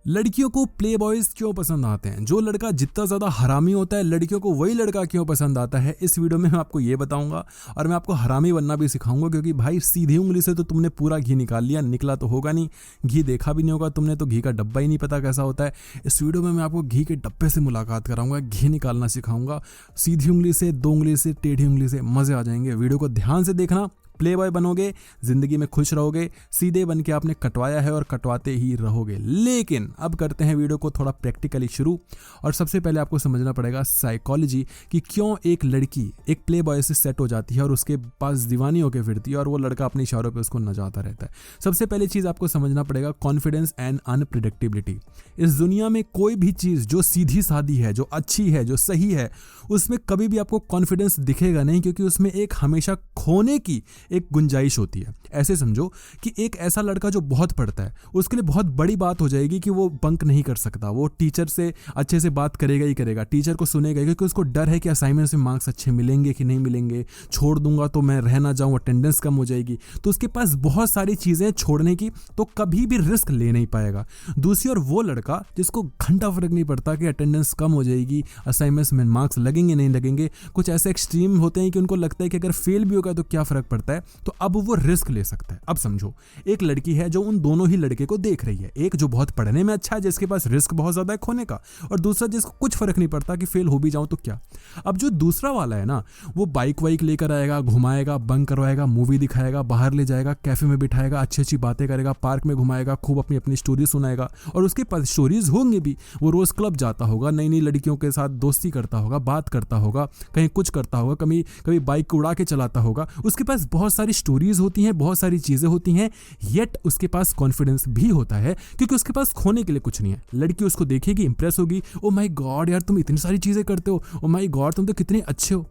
लड़कियों को play boys क्यों पसंद आते हैं? जो लड़का जितना ज़्यादा हरामी होता है लड़कियों को वही लड़का क्यों पसंद आता है, इस वीडियो में मैं आपको ये बताऊंगा। और मैं आपको हरामी बनना भी सिखाऊंगा, क्योंकि भाई सीधी उंगली से तो तुमने पूरा घी निकाल लिया, निकला तो होगा नहीं, घी देखा भी नहीं होगा तुमने, तो घी का डब्बा ही नहीं पता कैसा होता है। इस वीडियो में मैं आपको घी के डब्बे से मुलाकात कराऊंगा, घी निकालना सिखाऊंगा, सीधी उंगली से, दो उंगली से, टेढ़ी उंगली से, मज़े आ जाएंगे। वीडियो को ध्यान से देखना, प्ले बॉय बनोगे, जिंदगी में खुश रहोगे, सीधे बन के आपने कटवाया है और कटवाते ही रहोगे। लेकिन अब करते हैं वीडियो को थोड़ा प्रैक्टिकली शुरू। और सबसे पहले आपको समझना पड़ेगा साइकोलॉजी कि क्यों एक लड़की एक प्ले बॉय से सेट हो जाती है और उसके पास दीवानी होकर फिरती है और वो लड़का अपने इशारों पे उसको नचाता रहता है। सबसे पहले चीज़ आपको समझना पड़ेगा कॉन्फिडेंस एंड अनप्रिडिक्टेबिलिटी। इस दुनिया में कोई भी चीज़ जो सीधी सादी है, जो अच्छी है, जो सही है, उसमें कभी भी आपको कॉन्फिडेंस दिखेगा नहीं, क्योंकि उसमें एक हमेशा खोने की एक गुंजाइश होती है। ऐसे समझो कि एक ऐसा लड़का जो बहुत पढ़ता है, उसके लिए बहुत बड़ी बात हो जाएगी कि वो बंक नहीं कर सकता, वो टीचर से अच्छे से बात करेगा ही करेगा, टीचर को सुनेगा, क्योंकि उसको डर है कि असाइनमेंट में मार्क्स अच्छे मिलेंगे कि नहीं मिलेंगे, छोड़ दूंगा तो मैं रह ना जाऊं, अटेंडेंस कम हो जाएगी। तो उसके पास बहुत सारी चीज़ें छोड़ने की, तो कभी भी रिस्क ले नहीं पाएगा। दूसरी ओर वो लड़का जिसको घंटा फर्क नहीं पड़ता कि अटेंडेंस कम हो जाएगी, असाइनमेंट्स में मार्क्स लगेंगे नहीं लगेंगे, कुछ ऐसे एक्सट्रीम होते हैं कि उनको लगता है कि अगर फेल भी होगा तो क्या फ़र्क पड़ता है, तो अब वो रिस्क ले सकता है। अब समझो एक लड़की है जो उन दोनों ही लड़के को देख रही है, एक जो बहुत पढ़ने में अच्छा है, जिसके पास रिस्क बहुत ज्यादा है खोने का, और दूसरा जिसको कुछ फर्क नहीं पड़ता कि फेल हो भी जाऊं तो क्या। अब जो दूसरा वाला है ना, वो बाइक वाइक लेकर आएगा, घुमाएगा, बंक करवाएगा, मूवी दिखाएगा, बाहर ले जाएगा, कैफे में बिठाएगा, अच्छी अच्छी बातें करेगा, पार्क में घुमाएगा, खूब अपनी अपनी स्टोरी सुनाएगा, और उसके पास स्टोरीज होंगे भी, वो रोज क्लब जाता होगा, नई नई लड़कियों के साथ दोस्ती करता होगा, बात करता होगा, कहीं कुछ करता होगा, कभी कभी बाइक उड़ा के चलाता होगा, उसके पास बहुत सारी स्टोरीज होती हैं, बहुत सारी चीजें होती हैं, येट उसके पास कॉन्फिडेंस भी होता है, क्योंकि उसके पास खोने के लिए कुछ नहीं है। लड़की उसको देखेगी, इंप्रेस होगी, ओ माय गॉड यार तुम इतनी सारी चीजें करते हो, ओ माय गॉड तुम तो कितने अच्छे हो।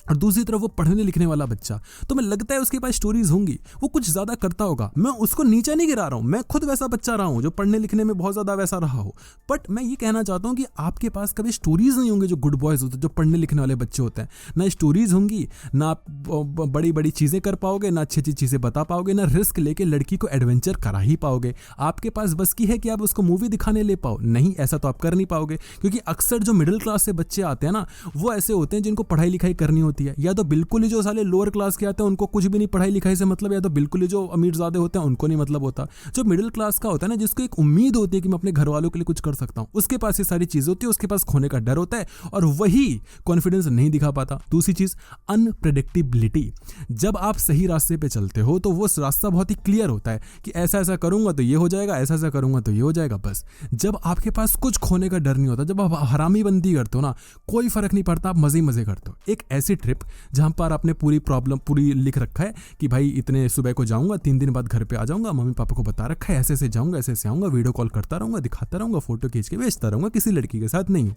और दूसरी तरफ वो पढ़ने लिखने वाला बच्चा, तो मैं लगता है उसके पास स्टोरीज होंगी, वो कुछ ज़्यादा करता होगा। मैं उसको नीचे नहीं गिरा रहा हूँ, मैं खुद वैसा बच्चा रहा हूँ जो पढ़ने लिखने में बहुत ज़्यादा वैसा रहा हो, बट मैं ये कहना चाहता हूँ कि आपके पास कभी स्टोरीज नहीं होंगी जो गुड बॉयज़ होते हैं, जो पढ़ने लिखने वाले बच्चे होते हैं। ना स्टोरीज होंगी, ना आप बड़ी बड़ी चीज़ें कर पाओगे, ना अच्छी अच्छी चीज़ें बता पाओगे, ना रिस्क लेके लड़की को एडवेंचर करा ही पाओगे। आपके पास बस की है कि आप उसको मूवी दिखाने ले पाओ, नहीं, ऐसा तो आप कर नहीं पाओगे, क्योंकि अक्सर जो मिडिल क्लास से बच्चे आते हैं ना, वो ऐसे होते हैं जिनको पढ़ाई लिखाई करनी होती है, या तो बिल्कुल ही जो साले लोअर क्लास के आते हैं उनको कुछ भी नहीं पढ़ाई लिखाई से मतलब, या तो बिल्कुल ही जो अमीर ज़्यादा होते हैं उनको नहीं मतलब होता। जो मिडिल क्लास का होता है ना, जिसको एक उम्मीद होती है कि मैं अपने घर वालों के लिए कुछ कर सकता हूँ, उसके पास ये सारी चीज़ें होती है, उसके पास खोने का डर होता है, और वही कॉन्फिडेंस नहीं दिखा पाता। दूसरी चीज़ अनप्रेडिक्टेबिलिटी। जब आप सही रास्ते पे चलते हो तो वो रास्ता बहुत ही क्लियर होता है कि ऐसा ऐसा करूंगा तो ये हो जाएगा, ऐसा ऐसा करूंगा तो ये हो जाएगा। बस जब आपके पास कुछ खोने का डर नहीं होता, जब आप हरामी बंदी करते हो ना, कोई फर्क नहीं पड़ता, आप मजे मजे करते हो। एक ऐसी ट्रिप जहां पर आपने पूरी प्रॉब्लम पूरी लिख रखा है कि भाई इतने सुबह को जाऊंगा, 3 दिन बाद घर पे आ जाऊंगा, मम्मी पापा को बता रखा है, ऐसे ऐसे जाऊंगा, ऐसे ऐसे आऊंगा, वीडियो कॉल करता रहूंगा, दिखाता रहूंगा, फोटो खींच के भेजता रहूंगा, किसी लड़की के साथ नहीं।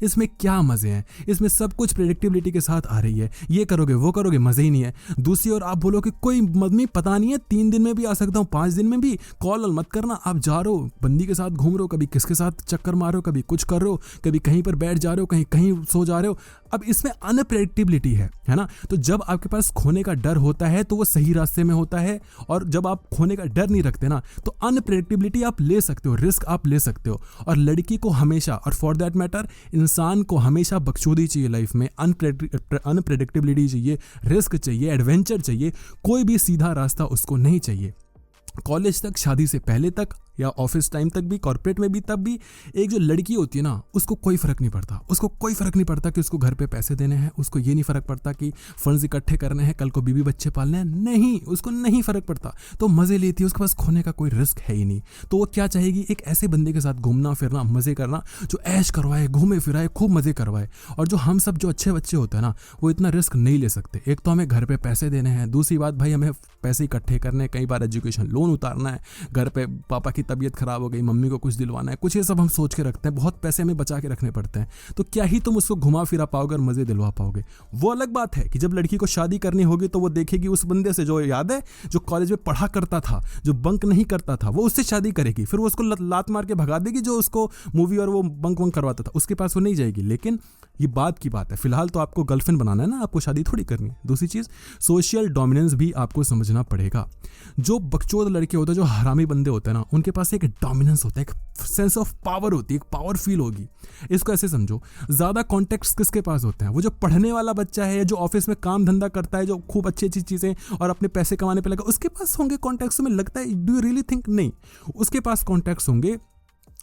इसमें क्या मजे हैं? इसमें सब कुछ प्रेडिक्टेबिलिटी के साथ आ रही है, ये करोगे वो करोगे, मजे ही नहीं है। दूसरी ओर आप बोलो कि कोई मम्मी पता नहीं है, 3 दिन में भी आ सकता हूँ, 5 दिन में भी, कॉल मत करना। आप जा रहे हो, बंदी के साथ घूम रहे हो, कभी किसके साथ चक्कर मार रहे हो, कभी कुछ कर रहे हो, कभी कहीं पर बैठ जा रहे हो, कहीं कहीं सो जा रहे हो। अब इसमें अनप्रेडिक्टेबिलिटी है ना। तो जब आपके पास खोने का डर होता है तो वो सही रास्ते में होता है, और जब आप खोने का डर नहीं रखते ना, तो अनप्रेडिक्टेबिलिटी आप ले सकते हो, रिस्क आप ले सकते हो। और लड़की को हमेशा, और फॉर दैट मैटर इंसान को हमेशा बकचोदी चाहिए लाइफ में, अनप्रेडिक्टेबिलिटी चाहिए, रिस्क चाहिए, एडवेंचर चाहिए, कोई भी सीधा रास्ता उसको नहीं चाहिए। कॉलेज तक, शादी से पहले तक, या ऑफिस टाइम तक भी, कॉर्पोरेट में भी, तब भी एक जो लड़की होती है ना, उसको कोई फर्क नहीं पड़ता, उसको कोई फर्क नहीं पड़ता कि उसको घर पे पैसे देने हैं, उसको ये नहीं फर्क पड़ता कि फंड्स इकट्ठे करने हैं, कल को बीवी बच्चे पालने हैं, नहीं, उसको नहीं फर्क पड़ता। तो मजे लेती है, उसके पास खोने का कोई रिस्क है ही नहीं। तो वो क्या चाहेगी? एक ऐसे बंदे के साथ घूमना फिरना, मजे करना, जो ऐश करवाए, घूमे फिराए, खूब मजे करवाए। और जो हम सब जो अच्छे बच्चे होते हैं ना, वो इतना रिस्क नहीं ले सकते। एक तो हमें घर पे पैसे देने हैं, दूसरी बात भाई हमें पैसे इकट्ठे करने, कई बार एजुकेशन लोन उतारना है, घर पे पापा की तबीयत खराब हो गई, मम्मी को कुछ दिलवाना है, कुछ ये सब हम सोच के रखते हैं, बहुत पैसे हमें बचा के रखने पड़ते हैं। तो क्या ही तुम उसको घुमा फिरा पाओगे और मजे दिलवा पाओगे? वो अलग बात है कि जब लड़की को शादी करनी होगी तो वो देखेगी उस बंदे से, जो याद है जो कॉलेज में पढ़ा करता था, जो बंक नहीं करता था, वो उससे शादी करेगी। फिर वो उसको लात मार के भगा देगी जो उसको मूवी और वो बंक वंक करवाता था, उसके पास वो नहीं जाएगी। लेकिन ये बात की बात है। फिलहाल तो आपको गर्लफ्रेंड बनाना है ना, आपको शादी थोड़ी करनी है। दूसरी चीज़, सोशल डोमिनेंस भी आपको समझना पड़ेगा। जो बकचोद लड़के होते हैं, जो हरामी बंदे होते हैं ना, उनके पास एक डोमिनेंस होता है, एक सेंस ऑफ पावर होती है, एक पावर फील होगी। इसको ऐसे समझो, ज़्यादा कॉन्टेक्ट्स किसके पास होते हैं? वो जो पढ़ने वाला बच्चा है, जो ऑफिस में काम धंधा करता है, जो खूब अच्छी अच्छी चीज़ें और अपने पैसे कमाने पे लगा, उसके पास होंगे कॉन्टेक्ट्स। में लगता है, डू यू रियली थिंक? नहीं, उसके पास कॉन्टेक्ट्स होंगे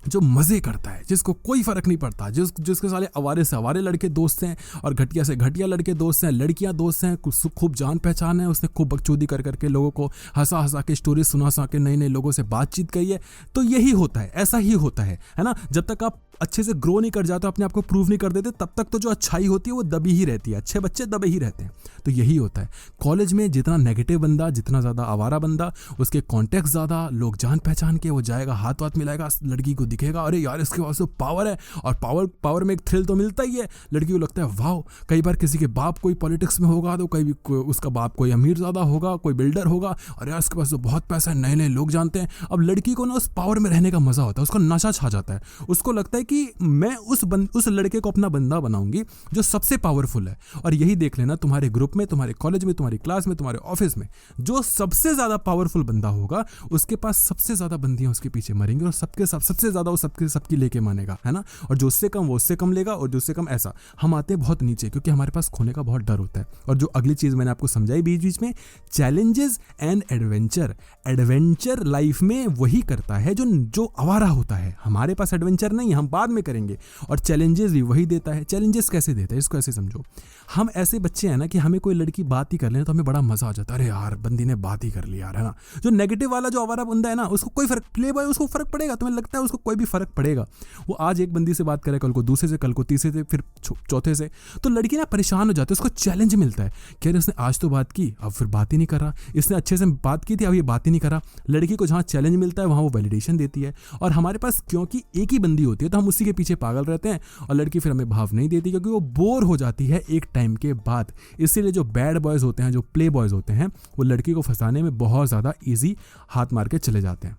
जो मज़े करता है, जिसको कोई फ़र्क नहीं पड़ता, जिसके साले अवारे से अवारे लड़के दोस्त हैं और घटिया से घटिया लड़के दोस्त हैं, लड़कियां दोस्त हैं, खूब जान पहचान है, उसने खूब बकचोदी कर करके लोगों को हंसा हंसा के स्टोरी सुना के नए नए लोगों से बातचीत करी है। तो यही होता है, ऐसा ही होता है ना। जब तक आप अच्छे से ग्रो नहीं कर जाते, अपने आप को प्रूव नहीं कर देते, तब तक तो जो अच्छाई होती है वो दबी ही रहती है, अच्छे बच्चे दबे ही रहते हैं। तो यही होता है कॉलेज में, जितना नेगेटिव बंदा, जितना ज़्यादा आवारा बंदा, उसके कॉन्टेक्ट ज़्यादा, लोग जान पहचान के, वो जाएगा हाथ वाथ मिलाएगा, लड़की को दिखेगा अरे यार इसके पास तो पावर है, और पावर में एक थ्रिल तो मिलता ही है। लड़की को लगता है वाह। कई बार किसी के बाप कोई पॉलिटिक्स में होगा, तो कई उसका बाप कोई अमीर ज़्यादा होगा, कोई बिल्डर होगा, और यार इसके पास तो बहुत पैसा है, नए नए लोग जानते हैं। अब लड़की को ना उस पावर में रहने का मज़ा होता है, उसका नशा छा जाता है। उसको लगता है कि मैं उस लड़के को अपना बंदा बनाऊंगी जो सबसे पावरफुल है। और यही देख लेना, तुम्हारे ग्रुप में, तुम्हारे कॉलेज में, तुम्हारी क्लास में, तुम्हारे ऑफिस में, जो सबसे ज़्यादा पावरफुल बंदा होगा, उसके पास सबसे ज़्यादा बंदियां उसके पीछे मरेंगी, और सबसे ज़्यादा वो सबकी लेके मानेगा, है ना। और जो उससे कम वो उससे कम लेगा, और जो उससे कम ऐसा। हम आते हैं बहुत नीचे, क्योंकि हमारे पास खोने का बहुत डर होता है। और जो अगली चीज़ मैंने आपको समझाई बीच बीच में, चैलेंजेस एंड एडवेंचर लाइफ में वही करता है जो आवारा होता है। हमारे पास एडवेंचर नहीं है, हम बाद में करेंगे। और चैलेंजेस भी वही देता है। चैलेंजेस कैसे देता है, इसको ऐसे समझो, हम ऐसे बच्चे हैं ना कि हमें कोई लड़की बात ही कर ले तो हमें बड़ा मजा आ जाता है, अरे यार बंदी ने बात ही कर ली यार, है ना। जो नेगेटिव वाला जो आवारा बंदा है ना, उसको कोई फर्क, प्ले बॉय, उसको फर्क पड़ेगा? तुम्हें लगता है उसको कोई भी फर्क पड़ेगा? वो आज एक बंदी से बात करे, कल को दूसरे से, कल को तीसरे से, फिर चौथे से। तो लड़की ना परेशान हो जाती है, उसको चैलेंज मिलता है कि अरे उसने आज तो बात की, अब फिर बात ही नहीं कर रहा, इसने अच्छे से बात की थी, अब ये बात ही नहीं कर रहा। लड़की को जहाँ चैलेंज मिलता है वहाँ वो वैलिडेशन देती है। और हमारे पास क्योंकि एक ही बंदी होती है, तो हम उसी के पीछे पागल रहते हैं, और लड़की फिर हमें भाव नहीं देती, क्योंकि वो बोर हो जाती है एक टाइम के बाद। इसीलिए जो बैड बॉयज़ होते हैं, जो प्ले बॉयज़ होते हैं, वो लड़की को फंसाने में बहुत ज़्यादा ईजी हाथ मार के चले जाते हैं।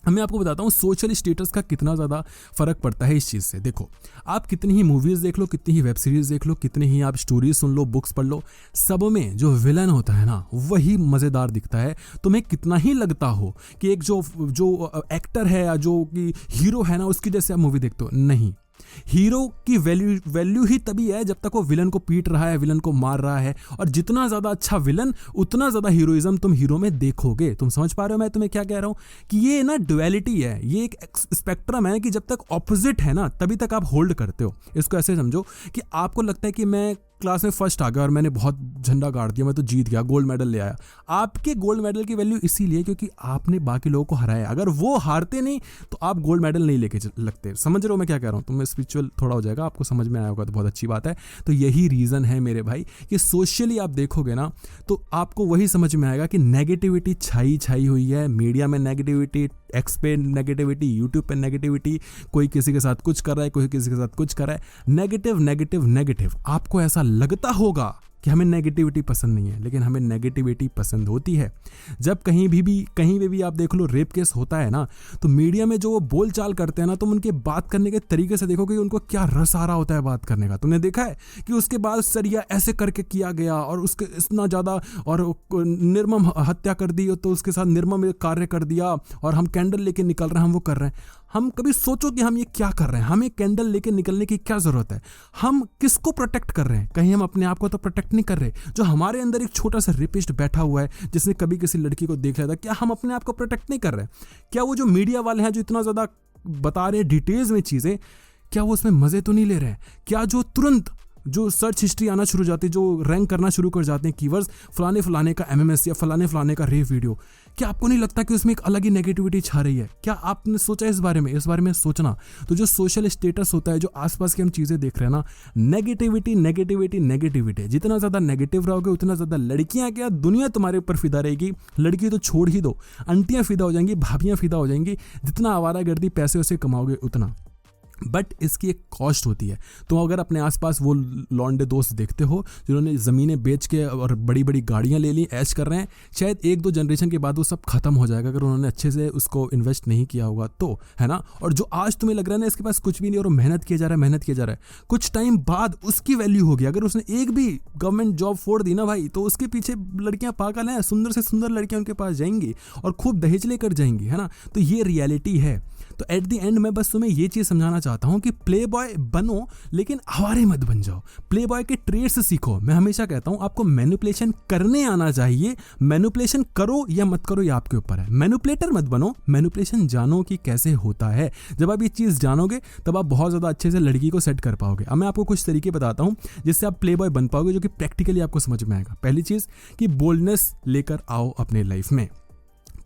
मैं आपको बताता हूँ सोशल स्टेटस का कितना ज़्यादा फ़र्क पड़ता है इस चीज़ से। देखो, आप कितनी ही मूवीज़ देख लो, कितनी ही वेब सीरीज़ देख लो, कितनी ही आप स्टोरीज सुन लो, बुक्स पढ़ लो, सब में जो विलन होता है ना, वही मज़ेदार दिखता है। तुम्हें कितना ही लगता हो कि एक जो एक्टर है या जो कि हीरो है ना, उसकी जैसे आप मूवी देखते हो, नहीं। हीरो की वैल्यू ही तभी है जब तक वो विलन को पीट रहा है, विलन को मार रहा है। और जितना ज़्यादा अच्छा विलन, उतना ज़्यादा हीरोइज्म तुम हीरो में देखोगे। तुम समझ पा रहे हो मैं तुम्हें क्या कह रहा हूँ? कि ये ना डुअलिटी है, ये एक स्पेक्ट्रम है कि जब तक ऑपोजिट है ना, तभी तक आप होल्ड करते हो। इसको ऐसे समझो कि आपको लगता है कि मैं क्लास में फर्स्ट आ गया और मैंने बहुत झंडा गाड़ दिया, मैं तो जीत गया, गोल्ड मेडल ले आया। आपके गोल्ड मेडल की वैल्यू इसीलिए क्योंकि आपने बाकी लोगों को हराया। अगर वो हारते नहीं तो आप गोल्ड मेडल नहीं लेके लगते। समझ रहे हो मैं क्या कह रहा हूँ? तुम्हें स्पिरिचुअल थोड़ा हो जाएगा, आपको समझ में आया होगा तो बहुत अच्छी बात है। तो यही रीज़न है मेरे भाई कि सोशली आप देखोगे ना, तो आपको वही समझ में आएगा कि नेगेटिविटी छाई हुई है। मीडिया में नेगेटिविटी, एक्स पे नेगेटिविटी, यूट्यूब पे नेगेटिविटी, कोई किसी के साथ कुछ कर रहा है, कोई किसी के साथ कुछ कर रहा है, नेगेटिव। आपको ऐसा लगता होगा कि हमें नेगेटिविटी पसंद नहीं है, लेकिन हमें नेगेटिविटी पसंद होती है। जब कहीं पे भी आप देख लो रेप केस होता है ना, तो मीडिया में जो वो बोल चाल करते हैं ना, तुम उनके बात करने के तरीके से देखो कि उनको क्या रस आ रहा होता है बात करने का। तुमने देखा है कि उसके बाद सरिया ऐसे करके किया गया और उसके इतना ज़्यादा, और निर्मम हत्या कर दी, तो उसके साथ निर्मम कार्य कर दिया, और हम कैंडल लेके निकल रहे हैं, हम वो कर रहे हैं। हम कभी सोचो कि हम ये क्या कर रहे हैं? हमें कैंडल लेके निकलने की क्या ज़रूरत है? हम किसको प्रोटेक्ट कर रहे हैं? कहीं हम अपने आप को तो प्रोटेक्ट नहीं कर रहे। जो हमारे अंदर एक छोटा सा रेपिस्ट बैठा हुआ है, जिसने कभी किसी लड़की को देख लिया था, क्या हम अपने आप को प्रोटेक्ट नहीं कर रहे? क्या वो जो मीडिया वाले हैं जो इतना ज़्यादा बता रहे हैं डिटेल्स में चीज़ें, क्या वो उसमें मज़े तो नहीं ले रहे हैं? क्या जो तुरंत जो सर्च हिस्ट्री आना शुरू हो जाती है, जो रैंक करना शुरू कर जाते हैं कीवर्ड्स, फलाने का MMS या फलाने का रेप वीडियो, क्या आपको नहीं लगता कि उसमें एक अलग ही नेगेटिविटी छा रही है? क्या आपने सोचा इस बारे में सोचना। तो जो सोशल स्टेटस होता है, जो आसपास की हम चीज़ें देख रहे हैं ना, नेगेटिविटी, जितना ज़्यादा नेगेटिव रहोगे उतना ज़्यादा लड़कियाँ क्या दुनिया तुम्हारे ऊपर फिदा रहेगी। लड़की तो छोड़ ही दो, आंटियाँ फिदा हो जाएंगी, भाभियाँ फिदा हो जाएंगी। जितना आवारागर्दी पैसे उसे कमाओगे उतना। बट इसकी एक कॉस्ट होती है। तो अगर अपने आसपास वो लौंडे दोस्त देखते हो जिन्होंने ज़मीनें बेच के और बड़ी बड़ी गाड़ियां ले ली, ऐश कर रहे हैं, शायद 1-2 जनरेशन के बाद वो सब खत्म हो जाएगा अगर उन्होंने अच्छे से उसको इन्वेस्ट नहीं किया होगा तो, है ना। और जो आज तुम्हें लग रहा है ना इसके पास कुछ भी नहीं और मेहनत किया जा रहा है, मेहनत किया जा रहा है, कुछ टाइम बाद उसकी वैल्यू होगी। अगर उसने एक भी गवर्नमेंट जॉब फोड़ दी ना भाई, तो उसके पीछे लड़कियां पागल हैं, सुंदर से सुंदर लड़कियां उनके पास जाएंगी और खूब दहेज लेकर जाएंगी, है ना। तो ये रियलिटी है। तो एट द एंड मैं बस तुम्हें ये चीज़ समझाना चाहता हूँ कि प्ले बॉय बनो लेकिन आवारे मत बन जाओ। प्ले बॉय के ट्रेड्स सीखो। मैं हमेशा कहता हूँ आपको मैनिपुलेशन करने आना चाहिए, मैनिपुलेशन करो या मत करो ये आपके ऊपर है। मैनिपुलेटर मत बनो, मैनिपुलेशन जानो कि कैसे होता है। जब आप ये चीज़ जानोगे तब आप बहुत ज़्यादा अच्छे से लड़की को सेट कर पाओगे। अब मैं आपको कुछ तरीके बताता हूँ जिससे आप प्ले बॉय बन पाओगे, जो कि प्रैक्टिकली आपको समझ में आएगा। पहली चीज़ कि बोल्डनेस लेकर आओ अपने लाइफ में,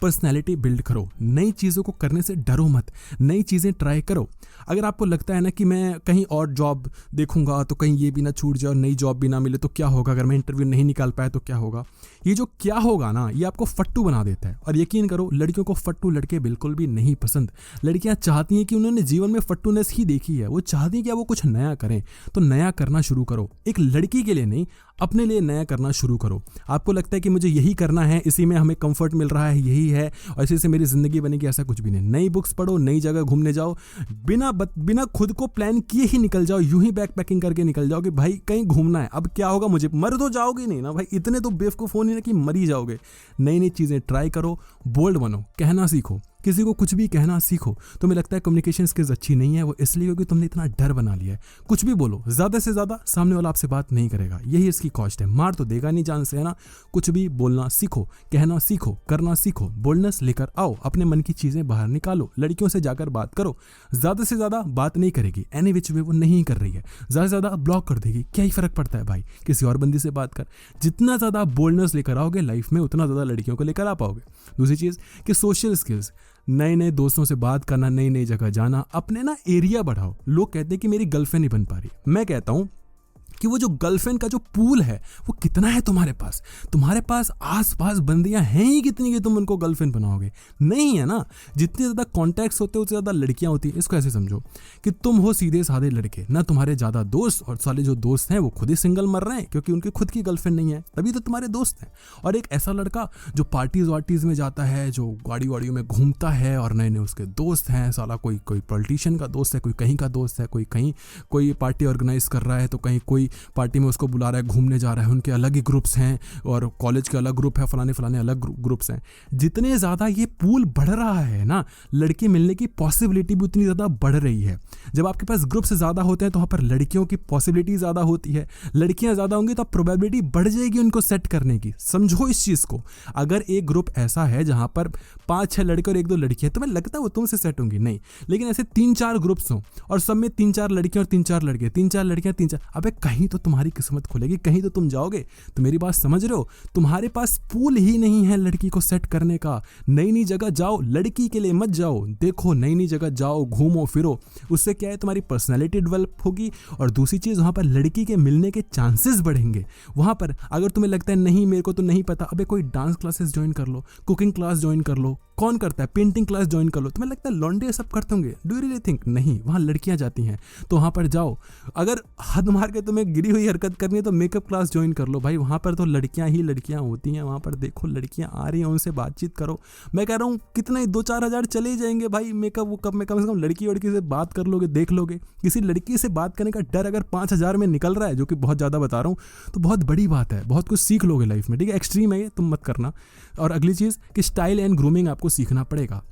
पर्सनैलिटी बिल्ड करो, नई चीज़ों को करने से डरो मत, नई चीज़ें ट्राई करो। अगर आपको लगता है ना कि मैं कहीं और जॉब देखूंगा तो कहीं ये भी ना छूट जाए और नई जॉब भी ना मिले तो क्या होगा, अगर मैं इंटरव्यू नहीं निकाल पाया तो क्या होगा, ये जो क्या होगा ना ये आपको फट्टू बना देता है। और यकीन करो लड़कियों को फट्टू लड़के बिल्कुल भी नहीं पसंद। लड़कियां चाहती हैं कि उन्होंने जीवन में फट्टूनेस ही देखी है, वो चाहती हैं कि वो कुछ नया करें। तो नया करना शुरू करो, एक लड़की के लिए नहीं अपने लिए नया करना शुरू करो। आपको लगता है कि मुझे यही करना है, इसी में हमें कंफर्ट मिल रहा है, यही है और इसी से मेरी ज़िंदगी बनेगी, ऐसा कुछ भी नहीं। नई बुक्स पढ़ो, नई जगह घूमने जाओ, बिना खुद को प्लान किए ही निकल जाओ, यूं ही बैग पैकिंग करके निकल जाओ कि भाई कहीं घूमना है। अब क्या होगा, मुझे मर तो जाओगे नहीं ना भाई, इतने तो बेवकूफ़ हो नहीं ना कि मर ही जाओगे। नई नई चीज़ें ट्राई करो, बोल्ड बनो, कहना सीखो, किसी को कुछ भी कहना सीखो। तुम्हें लगता है कम्युनिकेशन स्किल्स अच्छी नहीं है, वो इसलिए क्योंकि तुमने इतना डर बना लिया है। कुछ भी बोलो, ज़्यादा से ज़्यादा सामने वाला आपसे बात नहीं करेगा, यही इसकी कॉस्ट है। मार तो देगा नहीं जान से, है ना। कुछ भी बोलना सीखो, कहना सीखो, करना सीखो, बोल्डनेस लेकर आओ, अपने मन की चीज़ें बाहर निकालो, लड़कियों से जाकर बात करो। ज़्यादा से ज़्यादा बात नहीं करेगी, एनी विच वे वो नहीं कर रही है, ज़्यादा से ज़्यादा ब्लॉक कर देगी, क्या ही फ़र्क पड़ता है भाई, किसी और बंदी से बात कर। जितना ज़्यादा बोल्डनेस लेकर आओगे लाइफ में उतना ज़्यादा लड़कियों को लेकर आ पाओगे। दूसरी चीज़ कि सोशल स्किल्स, नए नए दोस्तों से बात करना, नई नई जगह जाना, अपने ना एरिया बढ़ाओ। लोग कहते हैं कि मेरी गर्लफ्रेंड नहीं बन पा रही, मैं कहता हूँ कि वो जो गर्लफ्रेंड का जो पूल है वो कितना है तुम्हारे पास। तुम्हारे पास आसपास बंदियां हैं ही कितनी कि तुम उनको गर्लफ्रेंड बनाओगे, नहीं है ना। जितने ज़्यादा कॉन्टैक्ट्स होते हैं उतनी ज़्यादा लड़कियां होती हैं। इसको ऐसे समझो कि तुम हो सीधे साधे लड़के, ना तुम्हारे ज़्यादा दोस्त, और साले जो दोस्त हैं वो खुद ही सिंगल मर रहे हैं क्योंकि उनकी खुद की गर्लफ्रेंड नहीं है, तभी तो तुम्हारे दोस्त हैं। और एक ऐसा लड़का जो पार्टीज वार्टीज़ में जाता है, जो गाड़ी वाड़ियों में घूमता है और नए नए उसके दोस्त हैं, साला कोई पॉलिटिशियन का दोस्त है, कोई कहीं का दोस्त है, कोई कहीं कोई पार्टी ऑर्गेनाइज कर रहा है तो कहीं कोई पार्टी में उसको बुला रहा है, घूमने जा रहा है, उनके अलग ही ग्रुप्स हैं और कॉलेज के अलग ग्रुप है, फलाने अलग ग्रुप्स हैं। जितने ज़्यादा ये पूल बढ़ रहा है ना, लड़की मिलने की पॉसिबिलिटी भी उतनी ज़्यादा बढ़ रही है। जब आपके पास ग्रुप्स ज़्यादा होते हैं तो वहाँ पर लड़कियों की पॉसिबिलिटी ज़्यादा होती है, लड़कियाँ ज़्यादा होंगी तो प्रोबेबिलिटी बढ़ जाएगी उनको सेट करने की। समझो इस चीज़ को। अगर एक ग्रुप ऐसा है जहाँ पर 5-6 लड़के और 1-2 लड़कियाँ, तो मैं लगता है वो तुमसे सेट होंगी नहीं, लेकिन ऐसे 3-4 ग्रुप्स हों और सब में 3-4 लड़कियाँ और 3-4 लड़के, 3-4 लड़कियाँ 3-4, अबे कहीं तो तुम्हारी किस्मत खुलेगी, कहीं तो तुम जाओगे। तो मेरी बात समझ रहे हो, तुम्हारे पास पूल ही नहीं है लड़की को सेट करने का। नई नई जगह जाओ, लड़की के लिए मत जाओ, देखो नई नई जगह जाओ, घूमो फिरो, उससे क्या है तुम्हारी पर्सनैलिटी डेवलप होगी और दूसरी चीज़ वहाँ पर लड़की के मिलने के चांसेस बढ़ेंगे। वहाँ पर अगर तुम्हें लगता है नहीं मेरे को तो नहीं पता, अबे कोई डांस क्लासेस ज्वाइन कर लो, कुकिंग क्लास ज्वाइन कर लो, कौन करता है, पेंटिंग क्लास ज्वाइन कर लो। तुम्हें लगता है लॉन्डे सब करते होंगे, डू यू रियली थिंक? नहीं, वहाँ लड़कियाँ जाती हैं तो वहाँ पर जाओ। अगर हद मार के तुम्हें गिरी हुई हरकत करनी है तो मेकअप क्लास ज्वाइन कर लो भाई, वहाँ पर तो लड़कियाँ ही लड़कियाँ होती हैं। वहाँ पर देखो लड़कियाँ आ रही हैं, उनसे बातचीत करो। मैं कह रहा हूँ कितना ही 2-4 हज़ार चले ही जाएंगे भाई मेकअप वो कब में, कम से कम लड़की वड़की से बात कर लोगे, देख लोगे। किसी लड़की से बात करने का डर अगर 5,000 में निकल रहा है, जो कि बहुत ज़्यादा बता रहा हूँ, तो बहुत बड़ी बात है, बहुत कुछ सीख लोगे लाइफ में, ठीक है। एक्सट्रीम है ये, तुम मत करना। और अगली चीज़ कि स्टाइल एंड ग्रूमिंग आपको सीखना पड़ेगा।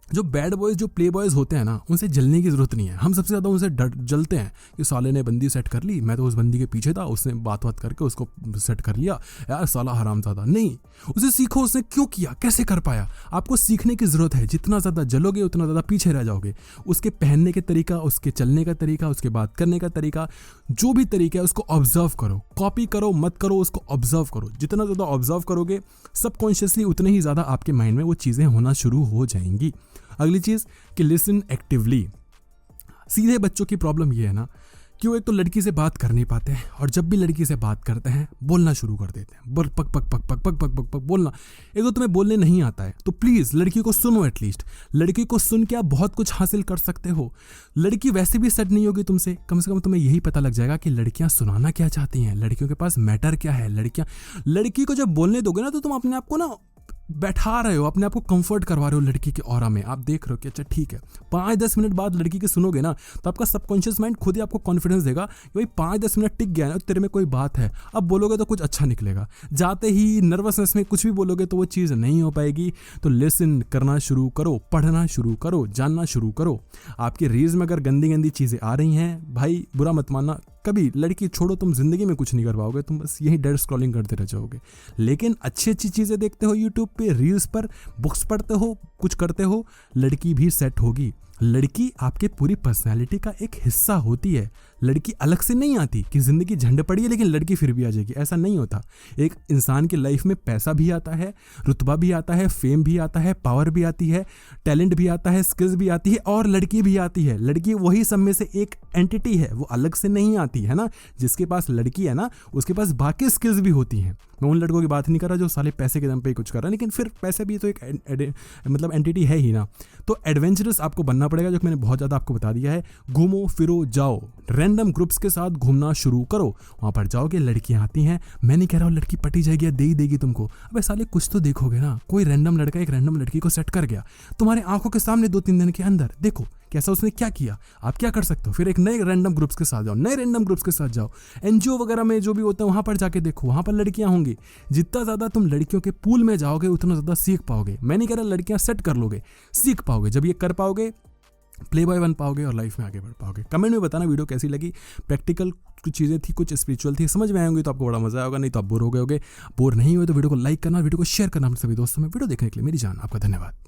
जो बैड बॉयज़, जो प्ले बॉयज़ होते हैं ना, उनसे जलने की ज़रूरत नहीं है। हम सबसे ज़्यादा उनसे जलते हैं कि साले ने बंदी सेट कर ली, मैं तो उस बंदी के पीछे था, उसने बात करके उसको सेट कर लिया, यार साला हरामज़ादा। नहीं, उसे सीखो उसने क्यों किया, कैसे कर पाया। आपको सीखने की ज़रूरत है। जितना ज़्यादा जलोगे उतना ज़्यादा पीछे रह जाओगे। उसके पहनने के तरीका, उसके चलने का तरीका, उसके बात करने का तरीका, जो भी तरीका है उसको ऑब्जर्व करो। कॉपी करो मत करो, उसको ऑब्जर्व करो। जितना ज़्यादा ऑब्जर्व करोगे सबकॉन्शियसली उतने ही ज़्यादा आपके माइंड में वो चीज़ें होना शुरू हो जाएंगी। अगली चीज़ कि लिसन एक्टिवली। सीधे बच्चों की प्रॉब्लम ये है ना क्यों? एक तो लड़की से बात कर नहीं पाते हैं, और जब भी लड़की से बात करते हैं बोलना शुरू कर देते हैं, बोल पक पक पक पक पक पक पक पक बोलना। एक तो तुम्हें बोलने नहीं आता है, तो प्लीज़ लड़की को सुनो। एटलीस्ट लड़की को सुन के आप बहुत कुछ हासिल कर सकते हो। लड़की वैसे भी सेट नहीं होगी तुमसे, कम से कम तुम्हें यही पता लग जाएगा कि लड़कियां सुनाना क्या चाहती हैं, लड़कियों के पास मैटर क्या है। लड़की को जब बोलने दोगे ना, तो तुम अपने आप को ना बैठा रहे हो, अपने आप को कंफर्ट करवा रहे हो लड़की के ऑरा में। आप देख रहे हो कि अच्छा ठीक है, 5-10 मिनट बाद लड़की के सुनोगे ना, तो आपका सबकॉन्शियस माइंड खुद ही आपको कॉन्फिडेंस देगा कि भाई 5-10 मिनट टिक गया ना, तेरे में कोई बात है, अब बोलोगे तो कुछ अच्छा निकलेगा। जाते ही नर्वसनेस में कुछ भी बोलोगे तो वो चीज़ नहीं हो पाएगी। तो लिसन करना शुरू करो, पढ़ना शुरू करो, जानना शुरू करो। आपकी रील्स में अगर गंदी गंदी चीज़ें आ रही हैं, भाई बुरा मत मानना। कभी लड़की छोड़ो, तुम जिंदगी में कुछ नहीं कर पाओगे, तुम बस यही डेड स्क्रॉलिंग करते रह जाओगे। लेकिन अच्छी अच्छी चीज़ें देखते हो यूट्यूब पे, रील्स पर, बुक्स पढ़ते हो, कुछ करते हो, लड़की भी सेट होगी। लड़की आपके पूरी पर्सनालिटी का एक हिस्सा होती है। लड़की अलग से नहीं आती कि जिंदगी झंड पड़ी है लेकिन लड़की फिर भी आ जाएगी, ऐसा नहीं होता। एक इंसान की लाइफ में पैसा भी आता है, रुतबा भी आता है, फेम भी आता है, पावर भी आती है, टैलेंट भी आता है, स्किल्स भी आती है, और लड़की भी आती है। लड़की वही सब में से एक एंटिटी है, वो अलग से नहीं आती है ना। जिसके पास लड़की है ना, उसके पास बाकी स्किल्स भी होती हैं। मैं उन लड़कों की बात नहीं कर रहा जो साले पैसे के दम पे ही कुछ कर रहा है, लेकिन फिर पैसे भी तो एक मतलब एंटिटी है ही ना। तो एडवेंचरस आपको बनना पड़ेगा, जो कि मैंने बहुत ज़्यादा आपको बता दिया है। घूमो फिरो जाओ, रैंडम ग्रुप्स के साथ घूमना शुरू करो। वहाँ पर जाओगे, लड़कियाँ आती हैं। मैं नहीं कह रहा हूँ लड़की पटी जाएगी या दे ही देगी तुमको। अबे साले कुछ तो देखोगे ना। कोई रैंडम लड़का एक रैंडम लड़की को सेट कर गया तुम्हारे आंखों के सामने 2-3 दिन के अंदर, देखो कैसा उसने क्या किया। आप क्या कर सकते हो, फिर एक नए रैंडम ग्रुप्स के साथ जाओ, नए रैंडम ग्रुप्स के साथ जाओ। एनजीओ वगैरह में जो भी होता है वहाँ पर जाके देखो, वहाँ पर लड़कियाँ होंगी। जितना ज़्यादा तुम लड़कियों के पूल में जाओगे उतना ज़्यादा सीख पाओगे। मैं नहीं कह रहा लड़कियाँ सेट कर लोगे, सीख पाओगे। जब ये कर पाओगे, प्ले बॉय बन पाओगे और लाइफ में आगे बढ़ पाओगे। कमेंट में बताना वीडियो कैसी लगी। प्रैक्टिकल कुछ चीज़ें थी, कुछ स्पिरिचुअल थी, समझ में आएंगी तो आपको बड़ा मजा आएगा, नहीं तो आप बोर हो गए होगे। बोर नहीं हुए तो वीडियो को लाइक करना, वीडियो को शेयर करना अपने सभी दोस्तों में। वीडियो देखने के लिए मेरी जान आपका धन्यवाद।